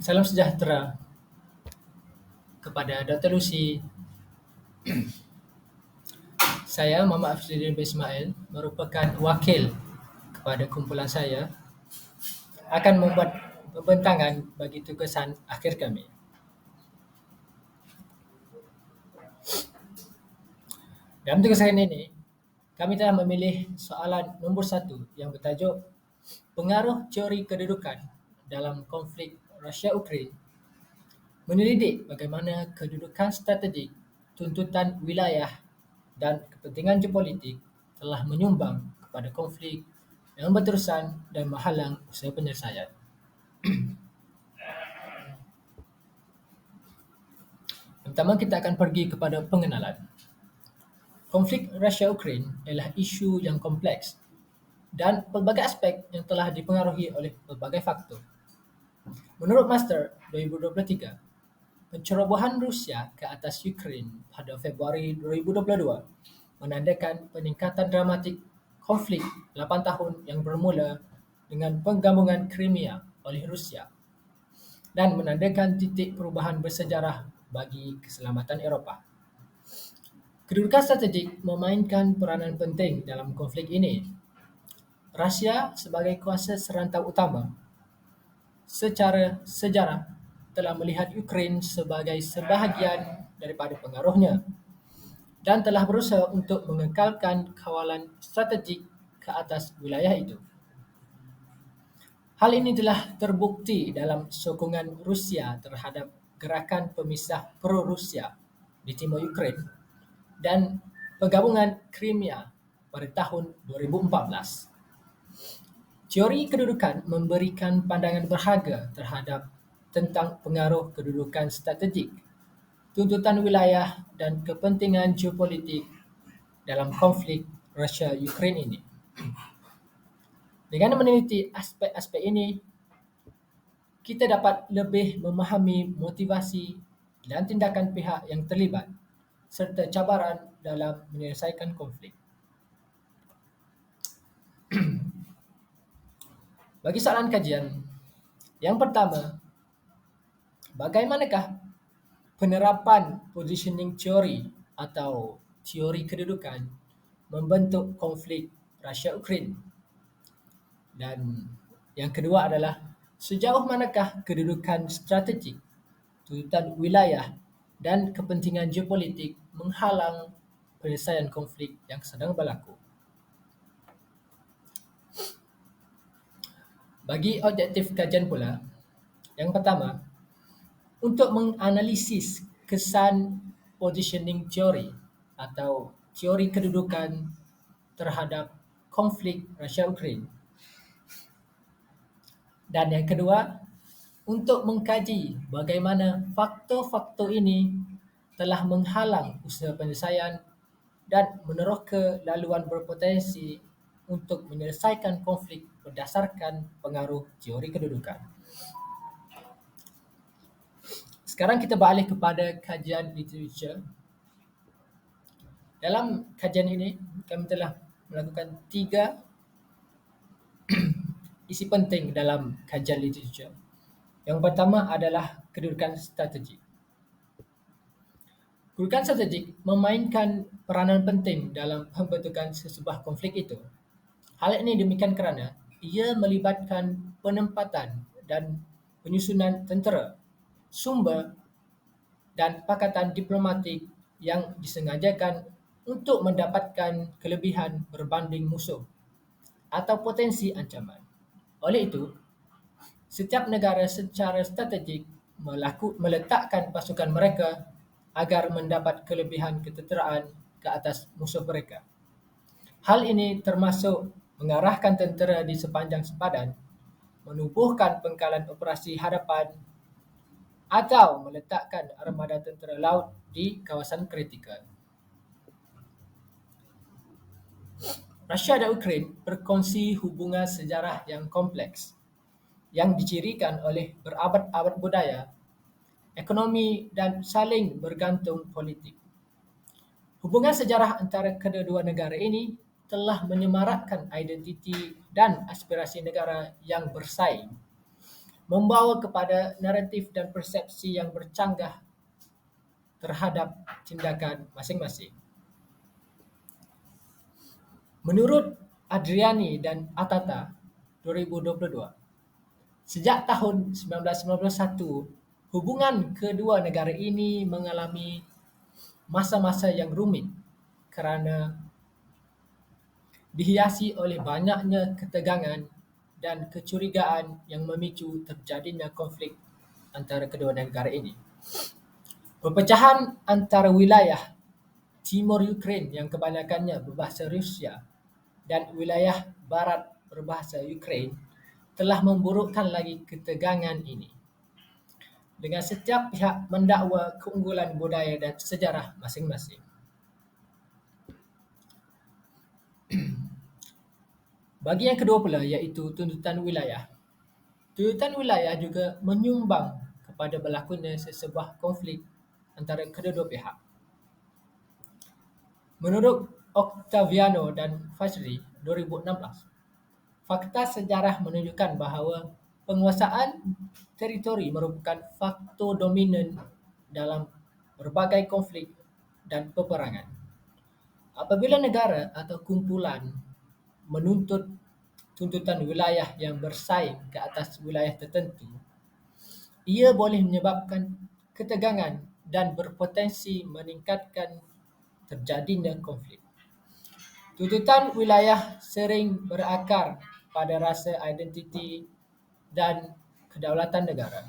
Salam sejahtera kepada Dr. Lucy. Saya Muhammad Afzudin bin Ismail merupakan wakil kepada kumpulan saya akan membuat pembentangan bagi tugasan akhir kami. Dalam tugasan ini, kami telah memilih soalan nombor 1 yang bertajuk pengaruh teori kedudukan dalam konflik Rusia-Ukraine, menelidik bagaimana kedudukan strategik, tuntutan wilayah dan kepentingan geopolitik telah menyumbang kepada konflik yang berterusan dan menghalang usaha penyelesaian. Pertama, kita akan pergi kepada pengenalan. Konflik Rusia-Ukraine adalah isu yang kompleks dan pelbagai aspek yang telah dipengaruhi oleh pelbagai faktor. Menurut Master 2023, pencerobohan Rusia ke atas Ukraine pada Februari 2022 menandakan peningkatan dramatik konflik 8 tahun yang bermula dengan penggabungan Crimea oleh Rusia dan menandakan titik perubahan bersejarah bagi keselamatan Eropah. Kedudukan strategik memainkan peranan penting dalam konflik ini. Rusia sebagai kuasa serantau utama secara sejarah telah melihat Ukraine sebagai sebahagian daripada pengaruhnya dan telah berusaha untuk mengekalkan kawalan strategik ke atas wilayah itu. Hal ini telah terbukti dalam sokongan Rusia terhadap gerakan pemisah pro-Rusia di timur Ukraine dan penggabungan Crimea pada tahun 2014. Teori kedudukan memberikan pandangan berharga terhadap tentang pengaruh kedudukan strategik, tuntutan wilayah dan kepentingan geopolitik dalam konflik Rusia-Ukraine ini. Dengan meneliti aspek-aspek ini, kita dapat lebih memahami motivasi dan tindakan pihak yang terlibat serta cabaran dalam menyelesaikan konflik. Bagi soalan kajian, yang pertama, bagaimanakah penerapan positioning theory atau teori kedudukan membentuk konflik Rusia-Ukraine? Dan yang kedua adalah sejauh manakah kedudukan strategik, tuntutan wilayah dan kepentingan geopolitik menghalang penyelesaian konflik yang sedang berlaku. Bagi objektif kajian pula, yang pertama, untuk menganalisis kesan positioning theory atau teori kedudukan terhadap konflik Rusia-Ukraine. Dan yang kedua, untuk mengkaji bagaimana faktor-faktor ini telah menghalang usaha penyelesaian dan meneroka laluan berpotensi untuk menyelesaikan konflik berdasarkan pengaruh teori kedudukan. Sekarang kita beralih kepada kajian literature. Dalam kajian ini, kami telah melakukan 3 isi penting dalam kajian literature. Yang pertama adalah kedudukan strategik. Kedudukan strategik memainkan peranan penting dalam pembentukan sesebuah konflik itu. Hal ini demikian kerana ia melibatkan penempatan dan penyusunan tentera, sumber dan pakatan diplomatik yang disengajakan untuk mendapatkan kelebihan berbanding musuh atau potensi ancaman. Oleh itu, setiap negara secara strategik meletakkan pasukan mereka agar mendapat kelebihan ketenteraan ke atas musuh mereka. Hal ini termasuk mengarahkan tentera di sepanjang sempadan, menubuhkan pengkalan operasi hadapan atau meletakkan armada tentera laut di kawasan kritikal. Rusia dan Ukraine berkongsi hubungan sejarah yang kompleks yang dicirikan oleh berabad-abad budaya, ekonomi dan saling bergantung politik. Hubungan sejarah antara kedua-dua negara ini telah menyemarakkan identiti dan aspirasi negara yang bersaing membawa kepada naratif dan persepsi yang bercanggah terhadap tindakan masing-masing. Menurut Adriani dan Atata 2022, sejak tahun 1991, hubungan kedua negara ini mengalami masa-masa yang rumit kerana dihiasi oleh banyaknya ketegangan dan kecurigaan yang memicu terjadinya konflik antara kedua negara ini. Perpecahan antara wilayah Timur Ukraine yang kebanyakannya berbahasa Rusia dan wilayah barat berbahasa Ukraine telah memburukkan lagi ketegangan ini, dengan setiap pihak mendakwa keunggulan budaya dan sejarah masing-masing. Bagi yang kedua pula, iaitu tuntutan wilayah. Tuntutan wilayah juga menyumbang kepada berlakunya sesebuah konflik antara kedua-dua pihak. Menurut Octaviano dan Fajri 2016, fakta sejarah menunjukkan bahawa penguasaan teritori merupakan faktor dominan dalam berbagai konflik dan peperangan. Apabila negara atau kumpulan menuntut tuntutan wilayah yang bersaing ke atas wilayah tertentu, ia boleh menyebabkan ketegangan dan berpotensi meningkatkan terjadinya konflik. Tuntutan wilayah sering berakar pada rasa identiti dan kedaulatan negara.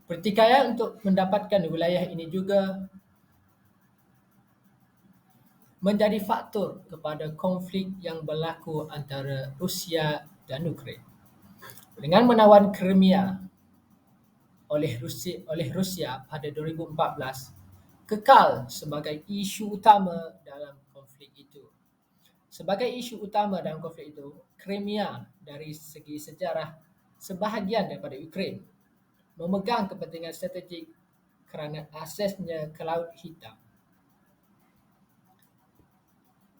Pertikaian untuk mendapatkan wilayah ini juga menjadi faktor kepada konflik yang berlaku antara Rusia dan Ukraine. Dengan menawan Crimea oleh Rusia pada 2014, kekal sebagai isu utama dalam konflik itu. Sebagai isu utama dalam konflik itu, Crimea dari segi sejarah sebahagian daripada Ukraine memegang kepentingan strategik kerana aksesnya ke Laut Hitam.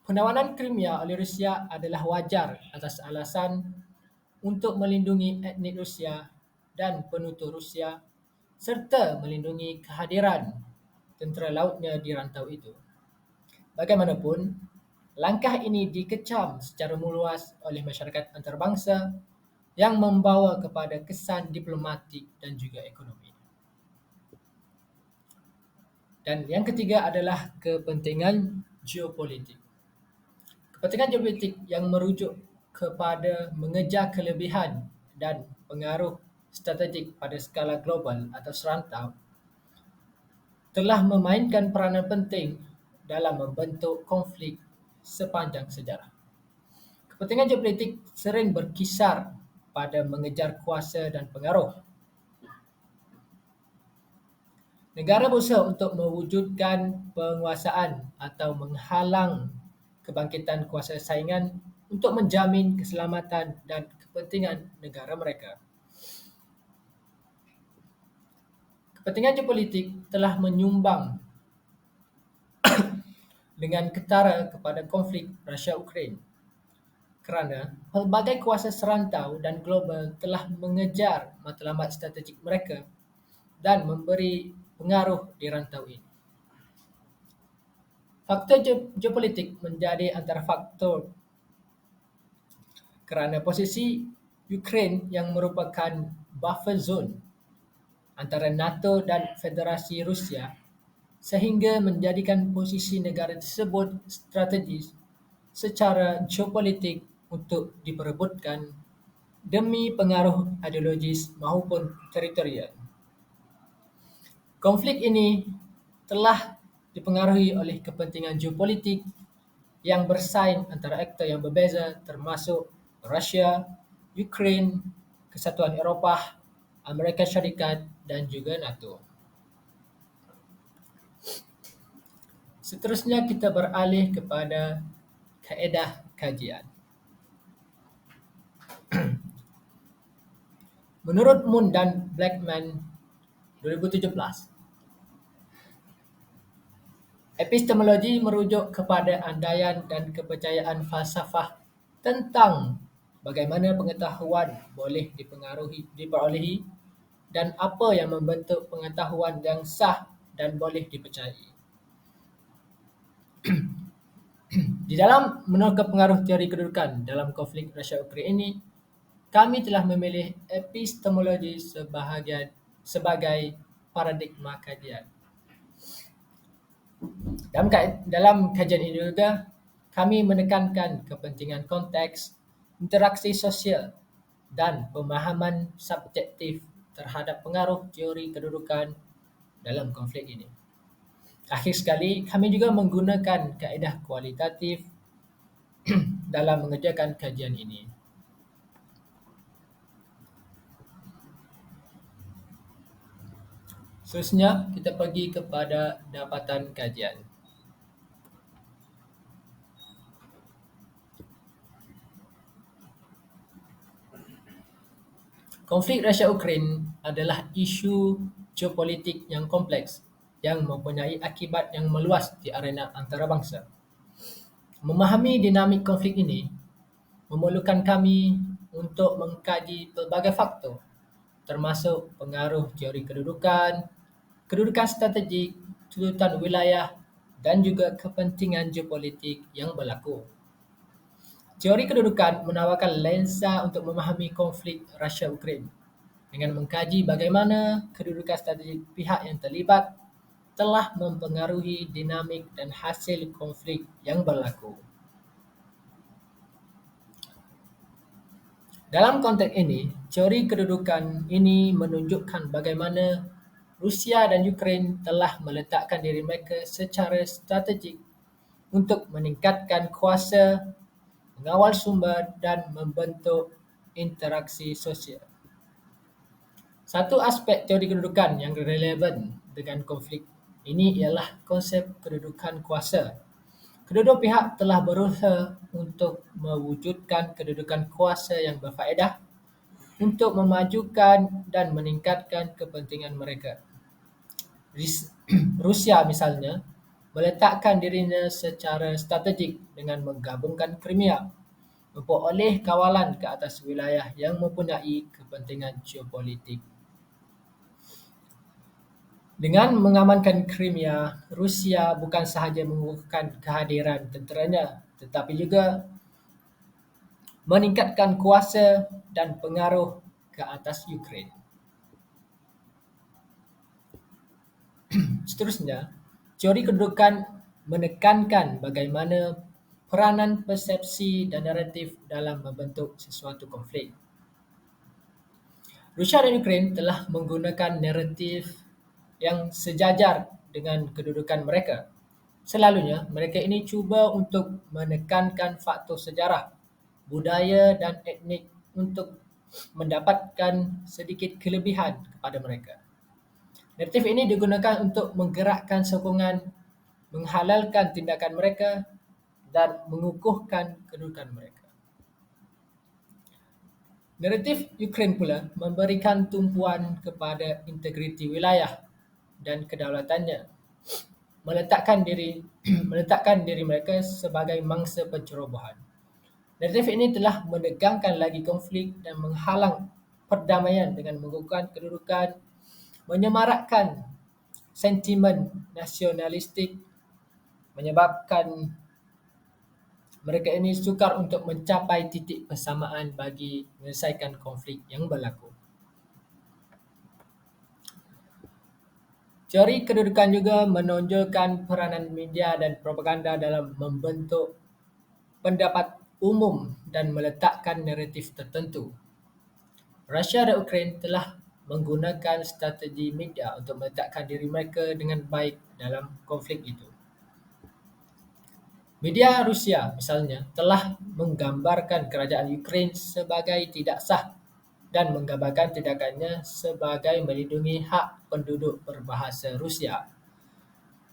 Penawanan Crimea oleh Rusia adalah wajar atas alasan untuk melindungi etnik Rusia dan penutur Rusia serta melindungi kehadiran tentera lautnya di rantau itu. Bagaimanapun, langkah ini dikecam secara meluas oleh masyarakat antarabangsa yang membawa kepada kesan diplomatik dan juga ekonomi. Dan yang ketiga adalah kepentingan geopolitik. Kepentingan geopolitik yang merujuk kepada mengejar kelebihan dan pengaruh strategik pada skala global atau serantau telah memainkan peranan penting dalam membentuk konflik sepanjang sejarah. Kepentingan geopolitik sering berkisar pada mengejar kuasa dan pengaruh. Negara berusaha untuk mewujudkan penguasaan atau menghalang kebangkitan kuasa saingan untuk menjamin keselamatan dan kepentingan negara mereka. Kepentingan geopolitik telah menyumbang dengan ketara kepada konflik Rusia-Ukraine kerana pelbagai kuasa serantau dan global telah mengejar matlamat strategik mereka dan memberi pengaruh di rantau ini. Faktor geopolitik menjadi antara faktor kerana posisi Ukraine yang merupakan buffer zone antara NATO dan Federasi Rusia sehingga menjadikan posisi negara tersebut strategis secara geopolitik untuk diperebutkan demi pengaruh ideologis maupun teritorial. Konflik ini telah dipengaruhi oleh kepentingan geopolitik yang bersaing antara aktor yang berbeza termasuk Rusia, Ukraine, Kesatuan Eropah, Amerika Syarikat dan juga NATO. Seterusnya kita beralih kepada kaedah kajian. Menurut Moon dan Blackman 2017, epistemologi merujuk kepada andaian dan kepercayaan falsafah tentang bagaimana pengetahuan boleh diperolehi dan apa yang membentuk pengetahuan yang sah dan boleh dipercayai. Di dalam menerka pengaruh teori kedudukan dalam konflik Rusia-Ukraine ini, kami telah memilih epistemologi sebagai paradigma kajian. Dalam kajian ini juga, kami menekankan kepentingan konteks, interaksi sosial, dan pemahaman subjektif terhadap pengaruh teori kedudukan dalam konflik ini. Akhir sekali, kami juga menggunakan kaedah kualitatif dalam mengerjakan kajian ini. Seterusnya, kita pergi kepada dapatan kajian. Konflik Rusia-Ukraine adalah isu geopolitik yang kompleks yang mempunyai akibat yang meluas di arena antarabangsa. Memahami dinamik konflik ini memerlukan kami untuk mengkaji pelbagai faktor, termasuk pengaruh teori kedudukan, kedudukan strategik, tuntutan wilayah dan juga kepentingan geopolitik yang berlaku. Teori kedudukan menawarkan lensa untuk memahami konflik Rusia-Ukraine dengan mengkaji bagaimana kedudukan strategik pihak yang terlibat telah mempengaruhi dinamik dan hasil konflik yang berlaku. Dalam konteks ini, teori kedudukan ini menunjukkan bagaimana Rusia dan Ukraine telah meletakkan diri mereka secara strategik untuk meningkatkan kuasa, mengawal sumber dan membentuk interaksi sosial. Satu aspek teori kedudukan yang relevan dengan konflik ini ialah konsep kedudukan kuasa. Kedua-dua pihak telah berusaha untuk mewujudkan kedudukan kuasa yang berfaedah untuk memajukan dan meningkatkan kepentingan mereka. Rusia misalnya meletakkan dirinya secara strategik dengan menggabungkan Crimea, memperoleh kawalan ke atas wilayah yang mempunyai kepentingan geopolitik. Dengan mengamankan Crimea, Rusia bukan sahaja mengukuhkan kehadiran tenteranya tetapi juga meningkatkan kuasa dan pengaruh ke atas Ukraine. Seterusnya, teori kedudukan menekankan bagaimana peranan persepsi dan naratif dalam membentuk sesuatu konflik. Rusia dan Ukraine telah menggunakan naratif yang sejajar dengan kedudukan mereka. Selalunya, mereka ini cuba untuk menekankan faktor sejarah, budaya dan etnik untuk mendapatkan sedikit kelebihan kepada mereka. Naratif ini digunakan untuk menggerakkan sokongan, menghalalkan tindakan mereka dan mengukuhkan kedudukan mereka. Naratif Ukraine pula memberikan tumpuan kepada integriti wilayah dan kedaulatannya, meletakkan diri mereka sebagai mangsa pencerobohan. Naratif ini telah menegangkan lagi konflik dan menghalang perdamaian dengan mengukuhkan kedudukan, menyemarakkan sentimen nasionalistik, menyebabkan mereka ini sukar untuk mencapai titik persamaan bagi menyelesaikan konflik yang berlaku. Teori kedudukan juga menonjolkan peranan media dan propaganda dalam membentuk pendapat umum dan meletakkan naratif tertentu. Rusia dan Ukraine telah menggunakan strategi media untuk meletakkan diri mereka dengan baik dalam konflik itu. Media Rusia misalnya telah menggambarkan kerajaan Ukraine sebagai tidak sah dan menggambarkan tindakannya sebagai melindungi hak penduduk berbahasa Rusia.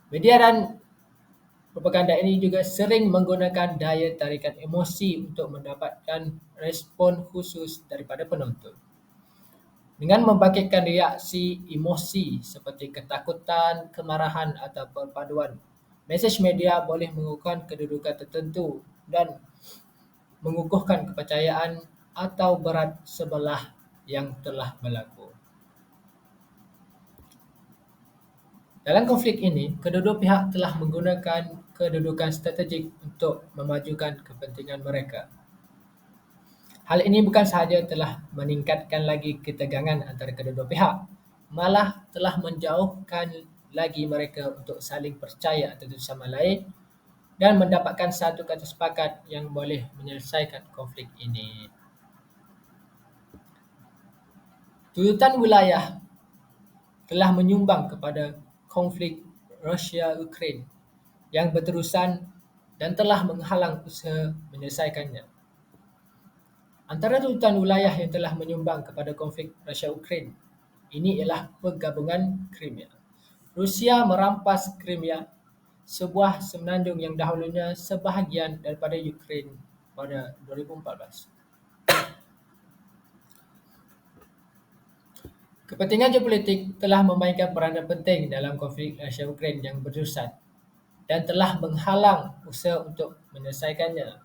Media dan propaganda ini juga sering menggunakan daya tarikan emosi untuk mendapatkan respon khusus daripada penonton. Dengan membangkitkan reaksi emosi seperti ketakutan, kemarahan atau perpaduan, mesej media boleh mengukuhkan kedudukan tertentu dan mengukuhkan kepercayaan atau berat sebelah yang telah berlaku. Dalam konflik ini, kedua-dua pihak telah menggunakan kedudukan strategik untuk memajukan kepentingan mereka. Hal ini bukan sahaja telah meningkatkan lagi ketegangan antara kedua-dua pihak, malah telah menjauhkan lagi mereka untuk saling percaya satu sama lain dan mendapatkan satu kata sepakat yang boleh menyelesaikan konflik ini. Tuntutan wilayah telah menyumbang kepada konflik Rusia-Ukraine yang berterusan dan telah menghalang usaha menyelesaikannya. Antara tuntutan wilayah yang telah menyumbang kepada konflik Rusia-Ukraine ini ialah penggabungan Crimea. Rusia merampas Crimea, sebuah semenandung yang dahulunya sebahagian daripada Ukraine pada 2014. Kepentingan geopolitik telah memainkan peranan penting dalam konflik Rusia-Ukraine yang berterusan dan telah menghalang usaha untuk menyelesaikannya.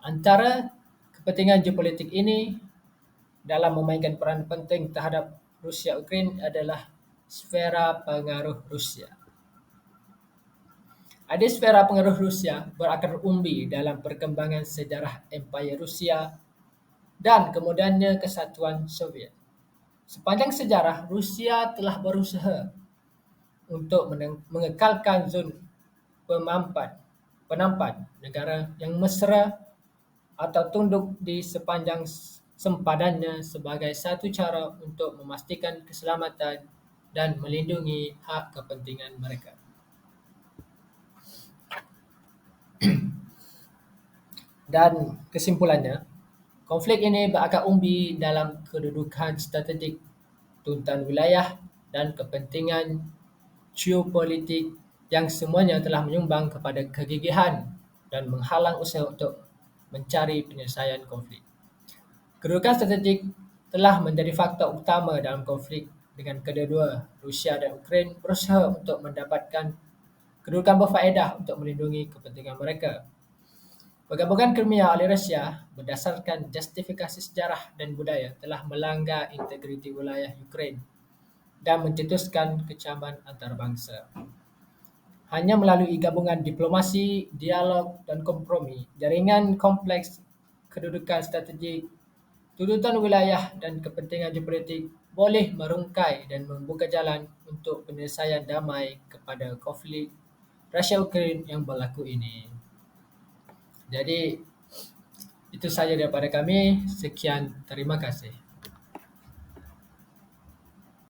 Antara kepentingan geopolitik ini dalam memainkan peranan penting terhadap Rusia-Ukraine adalah sfera pengaruh Rusia. Ada sfera pengaruh Rusia berakar umbi dalam perkembangan sejarah Empayar Rusia dan kemudiannya Kesatuan Soviet. Sepanjang sejarah, Rusia telah berusaha untuk mengekalkan zon penampan negara yang mesra atau tunduk di sepanjang sempadannya sebagai satu cara untuk memastikan keselamatan dan melindungi hak kepentingan mereka. Dan kesimpulannya, konflik ini berakar umbi dalam kedudukan strategik, tuntutan wilayah dan kepentingan geopolitik yang semuanya telah menyumbang kepada kegigihan dan menghalang usaha untuk mencari penyelesaian konflik. Kedudukan strategik telah menjadi faktor utama dalam konflik dengan kedua-dua Rusia dan Ukraine berusaha untuk mendapatkan kedudukan berfaedah untuk melindungi kepentingan mereka. Penggabungan Crimea oleh Rusia berdasarkan justifikasi sejarah dan budaya telah melanggar integriti wilayah Ukraine dan mencetuskan kecaman antarabangsa. Hanya melalui gabungan diplomasi, dialog dan kompromi, jaringan kompleks kedudukan strategik, tuntutan wilayah dan kepentingan geopolitik boleh merungkai dan membuka jalan untuk penyelesaian damai kepada konflik Rusia-Ukraine yang berlaku ini. Jadi, itu saja daripada kami. Sekian, terima kasih.